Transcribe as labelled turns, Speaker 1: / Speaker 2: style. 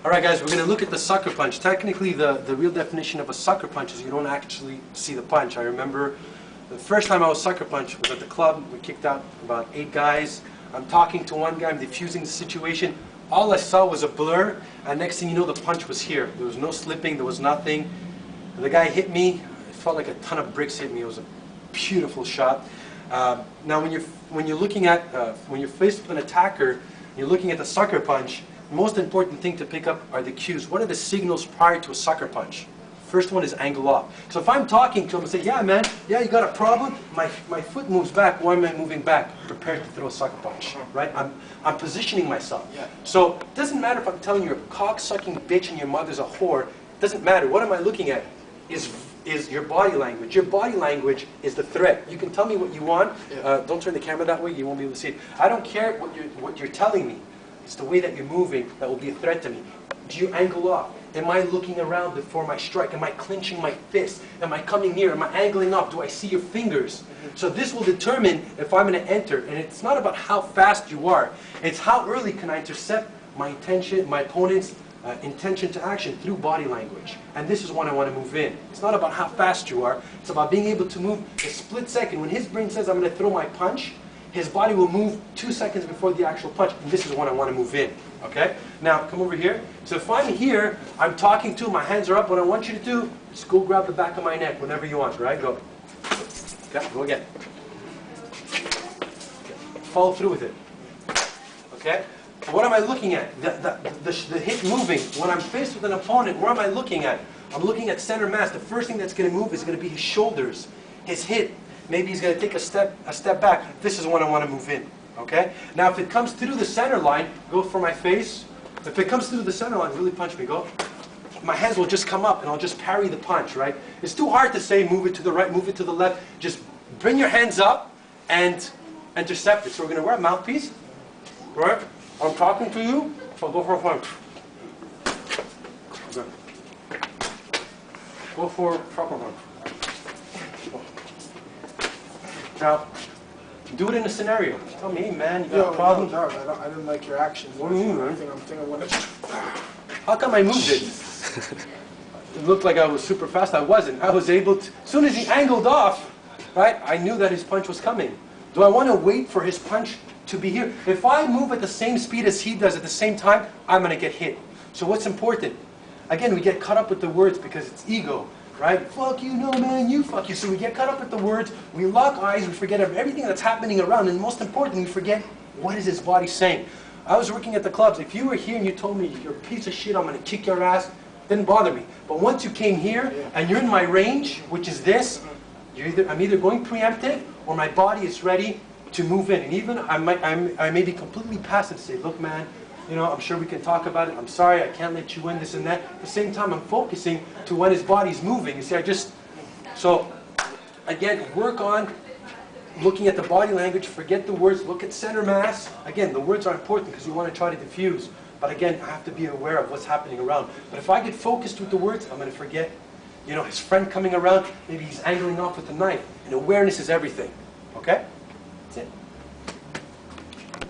Speaker 1: Alright guys, we're going to look at the sucker punch. Technically, the real definition of a sucker punch is you don't actually see the punch. I remember the first time I was sucker punched was at the club. We kicked out about 8 guys. I'm talking to one guy, I'm diffusing the situation. All I saw was a blur, and next thing you know, the punch was here. There was no slipping, there was nothing. And the guy hit me. It felt like a ton of bricks hit me. It was a beautiful shot. Now when you're faced with an attacker, you're looking at the sucker punch. The most important thing to pick up are the cues. What are the signals prior to a sucker punch? First one is angle off. So if I'm talking to him and say, yeah man, yeah you got a problem? My foot moves back, why am I moving back? Prepared to throw a sucker punch, right? I'm positioning myself. Yeah. So it doesn't matter if I'm telling you you're a cock-sucking bitch and your mother's a whore. It doesn't matter. What am I looking at? Is your body language. Your body language is the threat. You can tell me what you want. Don't turn the camera that way, you won't be able to see it. I don't care what you're telling me. It's the way that you're moving that will be a threat to me. Do you angle off? Am I looking around before my strike? Am I clenching my fist? Am I coming near? Am I angling up? Do I see your fingers? So this will determine if I'm going to enter. And it's not about how fast you are. It's how early can I intercept my intention, my opponent's intention to action through body language. And this is when I want to move in. It's not about how fast you are. It's about being able to move a split second. When his brain says I'm going to throw my punch, his body will move 2 seconds before the actual punch. And this is when I want to move in. Okay? Now, come over here. So if I'm here, I'm talking to him, my hands are up. What I want you to do is go grab the back of my neck whenever you want, right? Go. Okay, go again. Follow through with it. Okay? What am I looking at? The hip moving. When I'm faced with an opponent, where am I looking at? I'm looking at center mass. The first thing that's going to move is going to be his shoulders, his hip. Maybe he's going to take a step back. This is when I want to move in. Okay? Now if it comes through the center line, go for my face. If it comes through the center line, really punch me. Go. My hands will just come up and I'll just parry the punch, right? It's too hard to say move it to the right, move it to the left. Just bring your hands up and intercept it. So we're going to wear a mouthpiece. Right? I'm talking to you, so I'll go for a punch. Okay. Go for a sucker punch. Now, do it in a scenario. Tell me, hey man, you got a problem?
Speaker 2: No, I didn't like your actions.
Speaker 1: What do you mean, man?
Speaker 2: I think I want to...
Speaker 1: How come I moved it? It looked like I was super fast. I wasn't. I was able to... As soon as he angled off, right, I knew that his punch was coming. Do I want to wait for his punch to be here? If I move at the same speed as he does at the same time, I'm going to get hit. So what's important? Again, we get caught up with the words because it's ego. Right? Fuck you, no man, you fuck you. So we get caught up with the words, we lock eyes, we forget everything that's happening around, and most importantly, we forget what is his body saying. I was working at the clubs. If you were here and you told me, you're a piece of shit, I'm going to kick your ass, didn't bother me. But once you came here, and you're in my range, which is this, I'm either going preemptive, or my body is ready to move in. And even I may be completely passive to say, look man, you know, I'm sure we can talk about it. I'm sorry, I can't let you in, this and that. At the same time, I'm focusing to when his body's moving. You see, so, again, work on looking at the body language, forget the words, look at center mass. Again, the words are important because you want to try to diffuse. But again, I have to be aware of what's happening around. But if I get focused with the words, I'm going to forget, you know, his friend coming around, maybe he's angling off with a knife. And awareness is everything. Okay?